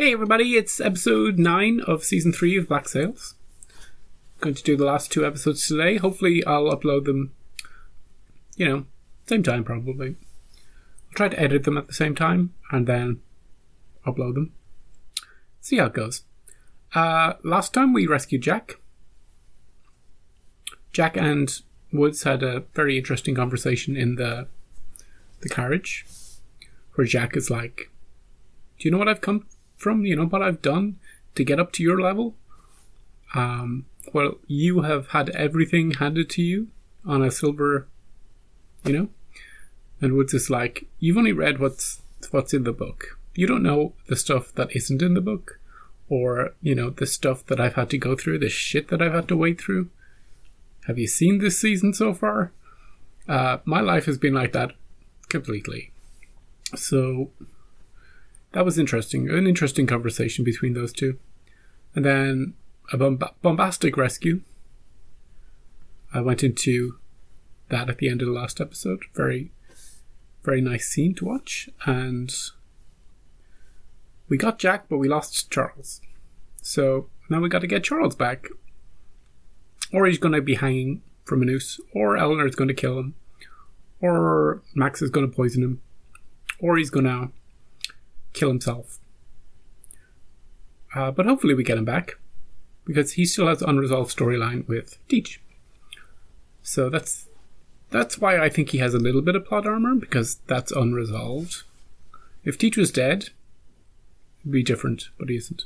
Hey everybody, it's episode 9 of season 3 of Black Sails. Going to do the last 2 episodes today. Hopefully I'll upload them, same time probably. I'll try to edit them at the same time and then upload them. See how it goes. Last time we rescued Jack. Jack and Woods had a very interesting conversation in the carriage, where Jack is like, do you know what I've come from? You know what I've done to get up to your level? Well, you have had everything handed to you on a silver, And Woods is like, you've only read what's in the book. You don't know the stuff that isn't in the book, or, the stuff that I've had to go through, the shit that I've had to wade through. Have you seen this season so far? My life has been like that completely. So that was interesting. An interesting conversation between those two. And then a bombastic rescue. I went into that at the end of the last episode. Very, very nice scene to watch. And we got Jack, but we lost Charles. So now we got to get Charles back. Or he's going to be hanging from a noose. Or Eleanor's going to kill him. Or Max is going to poison him. Or he's going to kill himself. But hopefully we get him back, because he still has an unresolved storyline with Teach. So that's why I think he has a little bit of plot armor, because that's unresolved. If Teach was dead, it'd be different, but he isn't.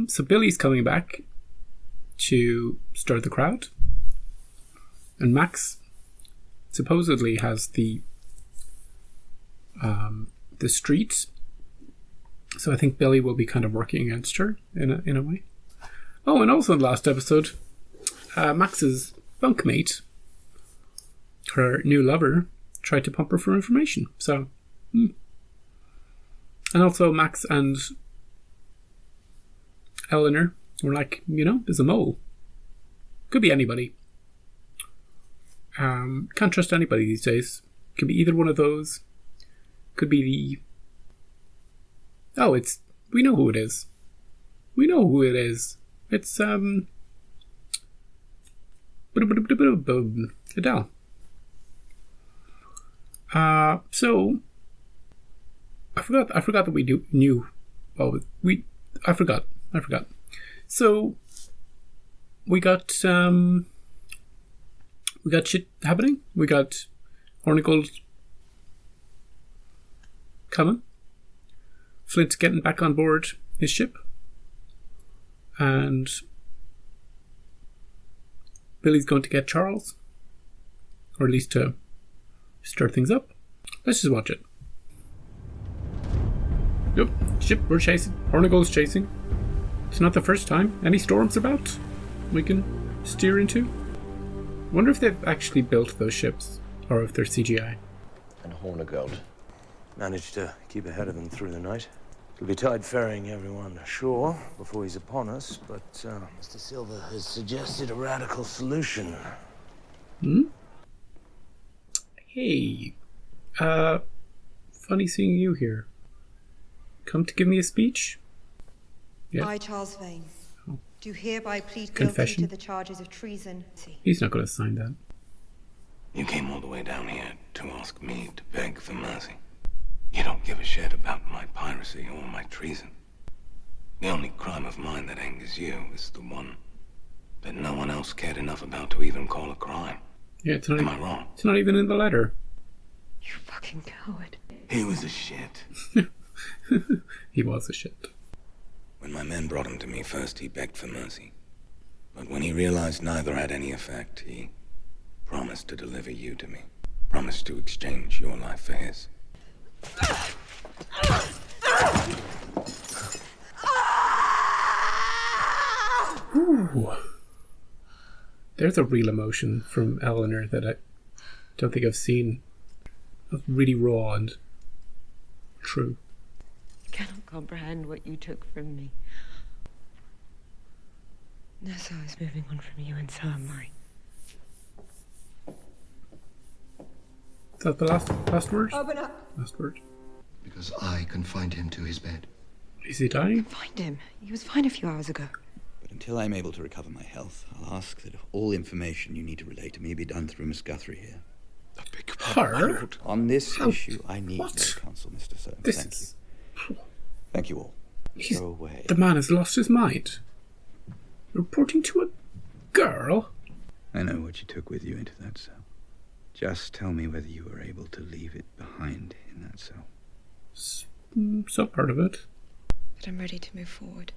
So Billy's coming back to stir the crowd. And Max supposedly has the street, so I think Billy will be kind of working against her in a way. Oh, and also in the last episode, Max's bunkmate, her new lover, tried to pump her for information. So, and also Max and Eleanor were like, there's a mole. Could be anybody. Can't trust anybody these days. Could be either one of those. Could be we know who it is. We know who it is. It's, Adele. So, I forgot that we knew. Well, I forgot. So, we got shit happening. We got Hornigold coming. Flint getting back on board his ship. And Billy's going to get Charles. Or at least to stir things up. Let's just watch it. Yep, ship we're chasing. Hornigold's chasing. It's not the first time. Any storms about we can steer into? Wonder if they've actually built those ships, or if they're CGI. And Hornigold managed to keep ahead of them through the night. He'll be tied ferrying everyone ashore before he's upon us, but Mr. Silver has suggested a radical solution. Hey, funny seeing you here. Come to give me a speech? Yeah. I, Charles Vane, do hereby plead Confession. guilty to the charges of treason. He's not going to sign that. You came all the way down here to ask me to beg for mercy. You don't give a shit about my piracy or my treason. The only crime of mine that angers you is the one that no one else cared enough about to even call a crime. Yeah, it's not. Am I wrong? It's not even in the letter. You fucking coward. He was a shit. He was a shit. When my men brought him to me first, he begged for mercy. But when he realized neither had any effect, he promised to deliver you to me. Promised to exchange your life for his. Ooh. There's a real emotion from Eleanor that I don't think I've seen. That's really raw and true. I cannot comprehend what you took from me. Nessa is moving on from you, and so am I. that the last word? Open up. Last word. Because I confined him to his bed. Is he dying? Find him. He was fine a few hours ago. But until I'm able to recover my health, I'll ask that all information you need to relay to me be done through Miss Guthrie here. Her? On this How- issue, I need what? no counsel, Mr. Soames. This Thank is... you. Thank you all. He's- Go away. The man has lost his mind. Reporting to a girl? I know what you took with you into that cell. Just tell me whether you were able to leave it behind in that cell. Some part of it. But I'm ready to move forward.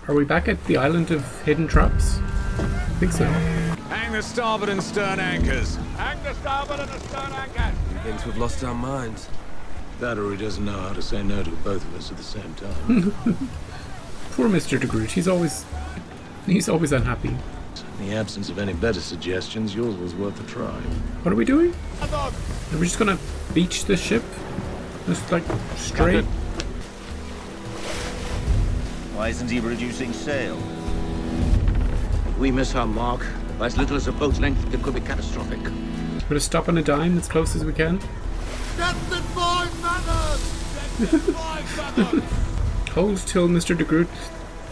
Are we back at the island of hidden traps? I think so. Hang the starboard and stern anchors. Hang the starboard and the stern anchors. Begins we've lost our minds. That or he doesn't know how to say no to both of us at the same time. Poor Mr. de Groot. He's always unhappy. In the absence of any better suggestions, yours was worth a try. What are we doing? Are we just gonna beach the ship? Just like straight? Why isn't he reducing sail? If we miss our mark, by as little as a boat's length, it could be catastrophic. We're gonna stop on a dime as close as we can. Death in 5 minutes! Death in 5 minutes! Hold till Mr. de Groot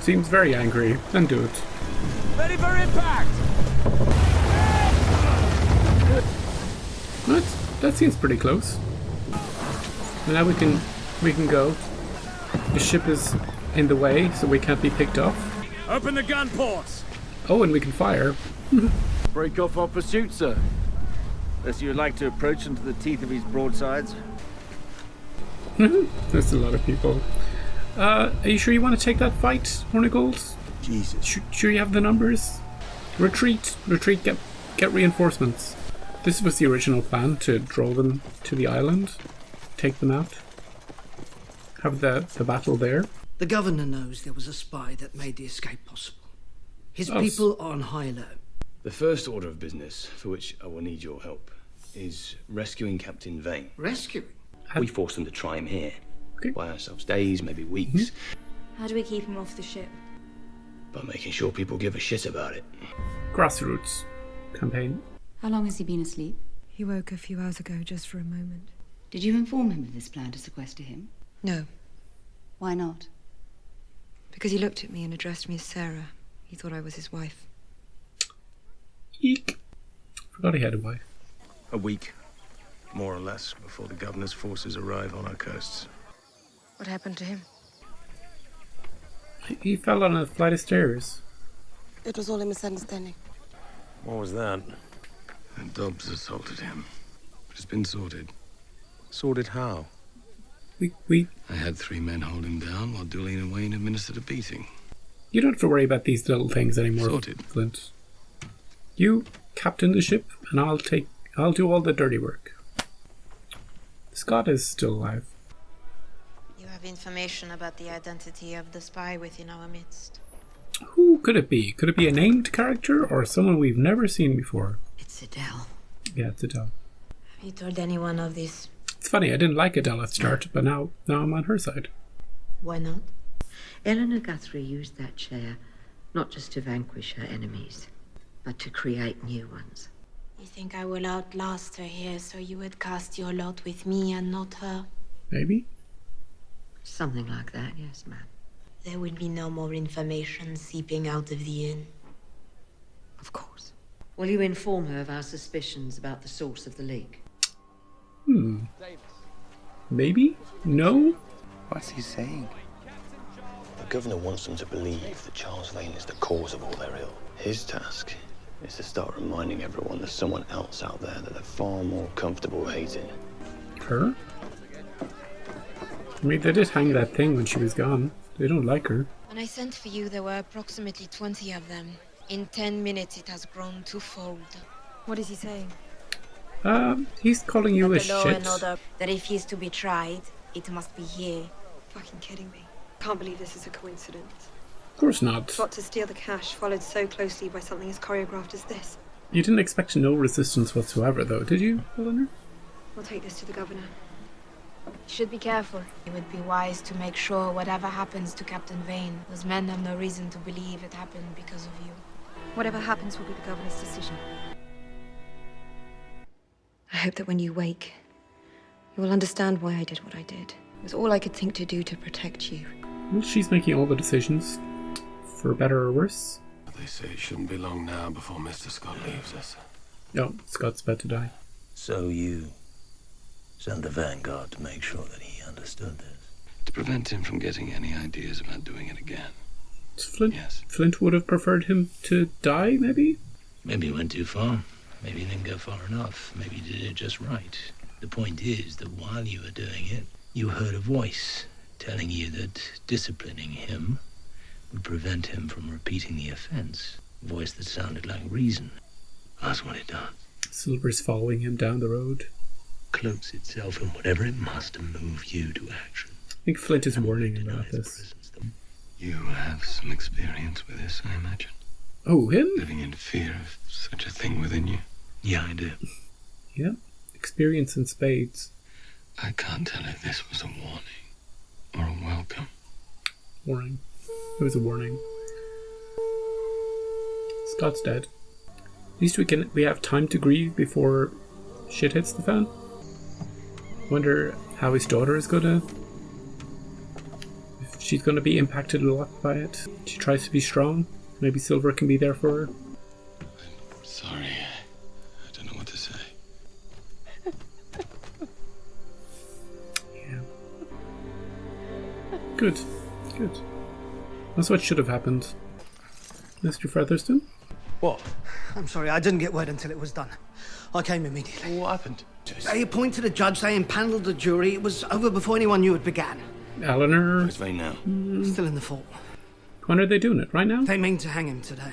seems very angry, and do it. Ready for impact! That seems pretty close. Now we can go. The ship is in the way, so we can't be picked off. Open the gun ports! Oh, and we can fire. Break off our pursuit, sir. Unless you'd like to approach into the teeth of his broadsides. There's a lot of people. Are you sure you want to take that fight, Hornigold? Jesus. Sure you have the numbers? Retreat, get reinforcements. This was the original plan, to draw them to the island, take them out, have the battle there. The governor knows there was a spy that made the escape possible. His Oh, people are on high alert. The first order of business, for which I will need your help, is rescuing Captain Vane. Rescuing? We forced them to try him here. Okay. Buy ourselves days, maybe weeks, How do we keep him off the ship? by making sure people give a shit about it. Grassroots campaign. How long has he been asleep? He woke a few hours ago, just for a moment. Did you inform him of this plan to sequester him? No, Why not? because he looked at me and addressed me as Sarah. He thought I was his wife. Eek. Forgot he had a wife. A week, more or less, before the governor's forces arrive on our coasts. What happened to him? He fell on a flight of stairs. It was all a misunderstanding. What was that? And Dobbs assaulted him. But it's been sorted. Sorted how? We I had 3 men hold him down while Dooley and Wayne administered a beating. You don't have to worry about these little things anymore, Sorted. Flint. You captain the ship, and I'll do all the dirty work. Scott is still alive. You have information about the identity of the spy within our midst. Who could it be? Could it be a named character or someone we've never seen before? It's Adele. Yeah, it's Adele. Have you told anyone of this? It's funny, I didn't like Adele at the start, but now I'm on her side. Why not? Eleanor Guthrie used that chair not just to vanquish her enemies, but to create new ones. You think I will outlast her here, so you would cast your lot with me and not her? Maybe? Something like that, yes, ma'am. There will be no more information seeping out of the inn. Of course. Will you inform her of our suspicions about the source of the leak? Maybe? No? What's he saying? The governor wants them to believe that Charles Vane is the cause of all their ill. His task is to start reminding everyone there's someone else out there that they're far more comfortable hating. Her? I mean, they did hang that thing when she was gone. They don't like her. When I sent for you, there were approximately 20 of them. In 10 minutes, it has grown twofold. What is he saying? He's calling you a That the law shit. and order, that if he is to be tried, it must be here. Fucking kidding me. Can't believe this is a coincidence. Of course not. Plot to steal the cash, followed so closely by something as choreographed as this. You didn't expect no resistance whatsoever, though, did you, Eleanor? We'll take this to the governor. You should be careful. It would be wise to make sure whatever happens to Captain Vane, those men have no reason to believe it happened because of you. Whatever happens will be the governor's decision. hope that when you wake, you will understand why I did what I did. It was all I could think to do to protect you. Well, she's making all the decisions, for better or worse. They say it shouldn't be long now before Mr. Scott leaves us. No, Scott's about to die. So you sent the Vanguard to make sure that he understood this? To prevent him from getting any ideas about doing it again. Flint, yes. Flint would have preferred him to die, maybe? Maybe he went too far. Maybe he didn't go far enough. Maybe he did it just right. The point is that while you were doing it, you heard a voice telling you that disciplining him would prevent him from repeating the offense. A voice that sounded like reason. That's what it does. Silver's following him down the road. Cloaks itself in whatever it must to move you to action. I think Flint is warning him about this. You have some experience with this, I imagine. Oh, him? Living in fear of such a thing within you. Yeah, I do. Yeah, experience in spades. I can't tell if this was a warning or a welcome. Warning. It was a warning. Scott's dead. At least we have time to grieve before shit hits the fan. Wonder how his daughter is gonna... if she's gonna be impacted a lot by it. She tries to be strong. Maybe Silver can be there for her. I'm sorry. I don't know what to say. Yeah. Good. Good. That's what should have happened. Mr. Featherston? What? I'm sorry, I didn't get word until it was done. I came immediately. What happened? They appointed a judge, they impaneled the jury. It was over before anyone knew it began. Eleanor? Where's Vane now? Still in the fort. When are they doing it? Right now? They mean to hang him today.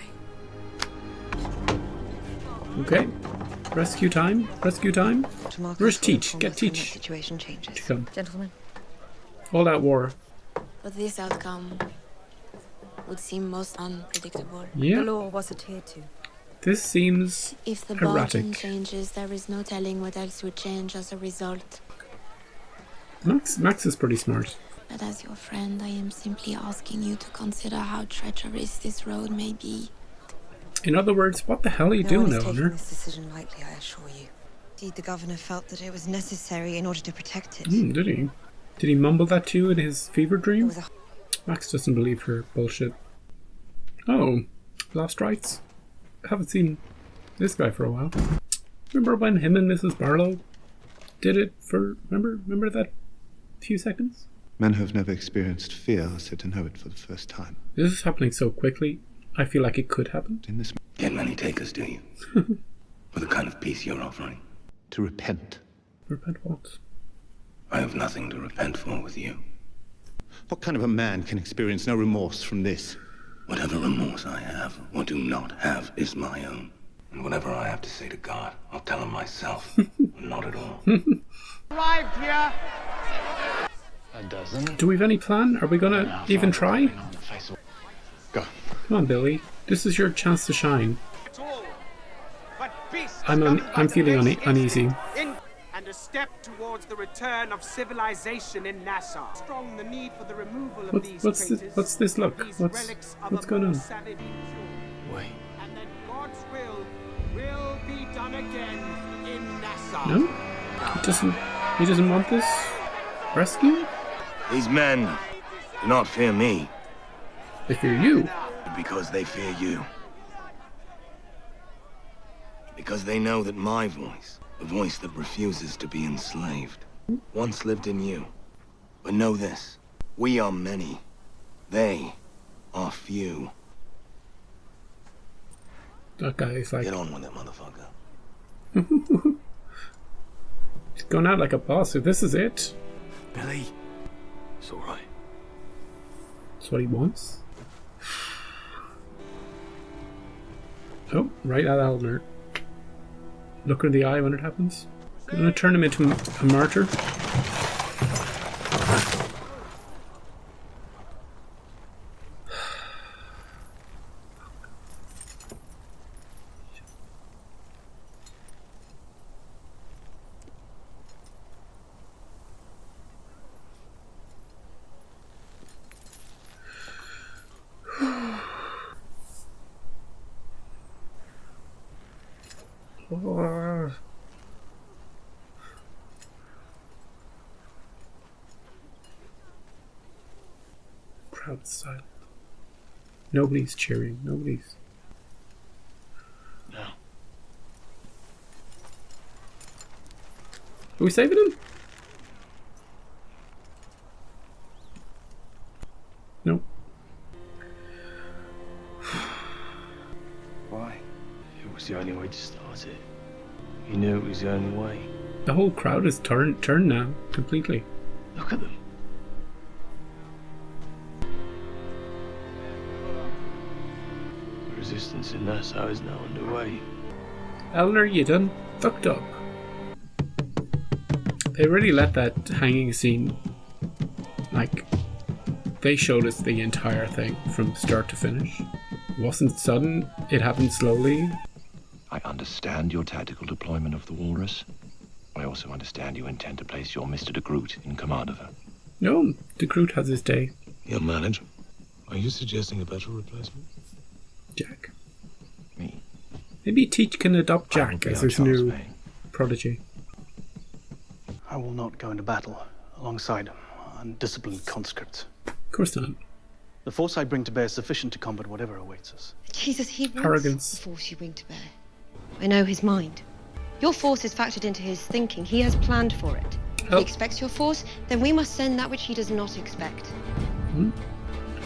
Okay. Rescue time? Rescue time? Where's Teach? Get Teach. Situation changes. Come. Gentlemen. All out war. But this outcome would seem most unpredictable. Yeah. The law was adhered to. This seems If the erratic. Belgian changes, there is no telling what else would change as a result. Max is pretty smart. But as your friend, I am simply asking you to consider how treacherous this road may be. In other words, what the hell are you doing, No one is taking Eleanor? this decision lightly, I assure you. Indeed, the governor felt that it was necessary in order to protect it. Did he? Did he mumble that to you in his fever dream? It was Max doesn't believe her bullshit. Oh, Lost Rights? I haven't seen this guy for a while. Remember when him and Mrs. Barlow did it for... Remember that few seconds? Men who have never experienced fear are said to know it for the first time. This is happening so quickly, I feel like it could happen. In this... Get many takers, do you? For the kind of peace you're offering? To repent. Repent what? I have nothing to repent for with you. What kind of a man can experience no remorse from this? Whatever remorse I have or do not have is my own. And whatever I have to say to God, I'll tell him myself. Not at all. Arrived here. A dozen. Do we have any plan? Are we gonna even try? Go. Come on, Billy. This is your chance to shine. But peace I'm feeling uneasy. and a step towards the return of civilization in Nassau. Strong the need for the removal of these traitors, What's this look? these What's relics of what's a going more on? savage nature. Wait. And then God's will be done again in Nassau. No? He doesn't want this rescue? These men do not fear me. They fear you. Because they fear you. Because they know that my voice, the voice that refuses to be enslaved, once lived in you. But know this, we are many. They are few. That guy is like... Get on with it, motherfucker. He's going out like a boss. So this is it. Billy. It's all right. That's what he wants. Oh, right at Eleanor. Look her in the eye when it happens. Gonna turn him into a martyr. crowd is silent. Nobody's cheering. Nobody's... No. Are we saving him? No. Why? It was the only way to start it. He knew it was the only way. The whole crowd is turned now, completely. Look at them. The resistance in Nassau is now underway. Eleanor, you done fucked up. They really let that hanging scene, like, they showed us the entire thing from start to finish. It wasn't sudden, it happened slowly. I understand your tactical deployment of the Walrus. I also understand you intend to place your Mr. de Groot in command of her. No, de Groot has his day. Young manager, are you suggesting a better replacement? Jack. Me? Maybe Teach can adopt Jack as his new prodigy. I will not go into battle alongside undisciplined conscripts. Of course not. The force I bring to bear is sufficient to combat whatever awaits us. Jesus, he wants Arrogance. the force you bring to bear. I know his mind. Your force is factored into his thinking. He has planned for it. If he expects your force, then we must send that which he does not expect.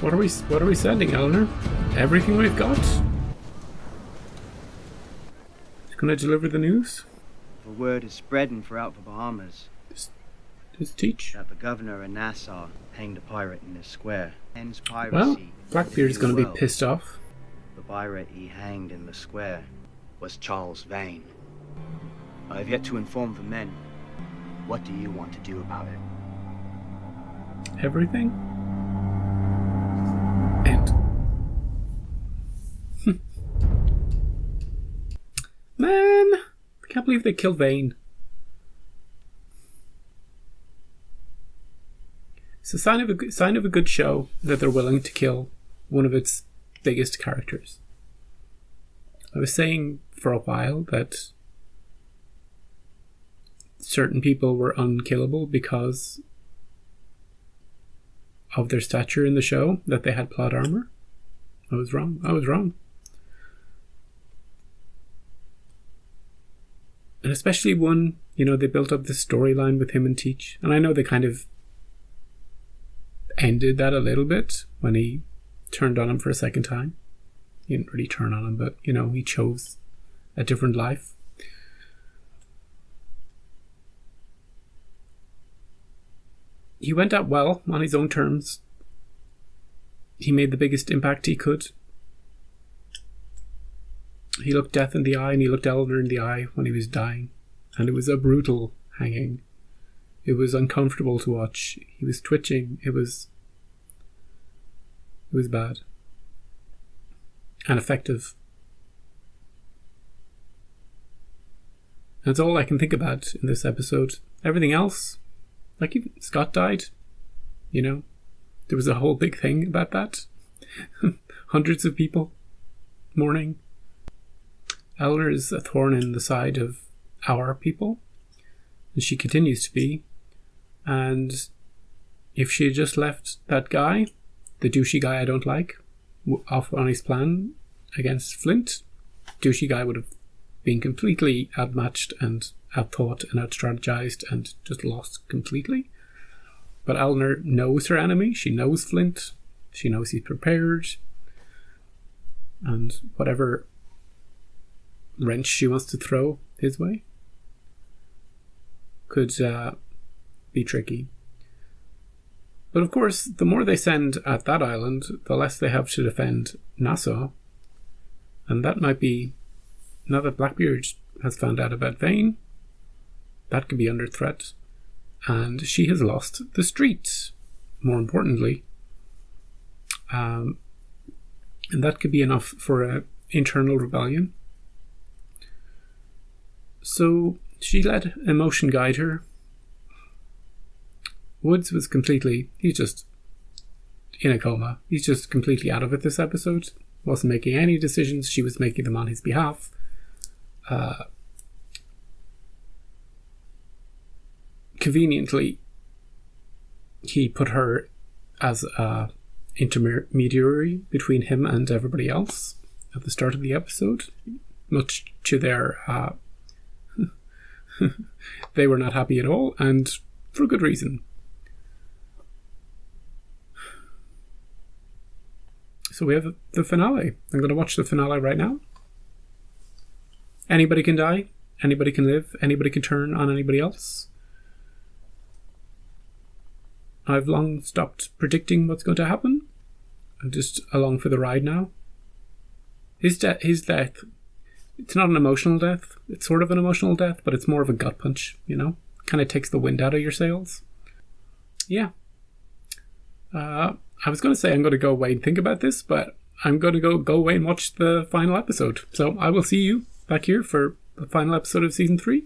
What are we sending, Eleanor? Everything we've got? He's gonna deliver the news? The word is spreading throughout the Bahamas. His Teach? That the governor of Nassau hanged a pirate in this square. Ends piracy. Well, Blackbeard's gonna be pissed off. The pirate he hanged in the square was Charles Vane. I have yet to inform the men. What do you want to do about it? Everything? And... Man! I can't believe they killed Vane. It's a sign of a good show that they're willing to kill one of its biggest characters. I was saying for a while that certain people were unkillable because of their stature in the show, that they had plot armor. I was wrong. And especially when, they built up this storyline with him and Teach. And I know they kind of ended that a little bit when he turned on him for a second time. He didn't really turn on him, but, he chose a different life. He went out well on his own terms. He made the biggest impact he could. He looked death in the eye, and he looked Eleanor in the eye when he was dying. And it was a brutal hanging. It was uncomfortable to watch. He was twitching. It was bad. And effective. That's all I can think about in this episode. Everything else, like even Scott died, there was a whole big thing about that. Hundreds of people mourning. Eleanor is a thorn in the side of our people, and she continues to be. And if she had just left that guy, the douchey guy I don't like, off on his plan against Flint, douchey guy would have been completely outmatched and outthought and outstrategized and just lost completely. But Eleanor knows her enemy. She knows Flint. She knows he's prepared. And whatever wrench she wants to throw his way could be tricky. But of course, the more they send at that island, the less they have to defend Nassau. And that might be, now that Blackbeard has found out about Vane, that could be under threat. And she has lost the streets, more importantly. And that could be enough for an internal rebellion. So she let emotion guide her. Woods was he's just in a coma. He's just completely out of it this episode. Wasn't making any decisions. She was making them on his behalf. Conveniently, he put her as intermediary between him and everybody else at the start of the episode, much to their they were not happy at all, and for good reason. So we have the finale. I'm going to watch the finale right now. Anybody can die, anybody can live, anybody can turn on anybody else. I've long stopped predicting what's going to happen. I'm just along for the ride now. His death, it's not an emotional death. It's sort of an emotional death, but it's more of a gut punch, you know? Kind of takes the wind out of your sails. Yeah. I was going to say I'm going to go away and think about this, but I'm going to go away and watch the final episode. So I will see you back here for the final episode of Season 3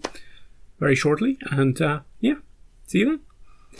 very shortly. And yeah, see you then.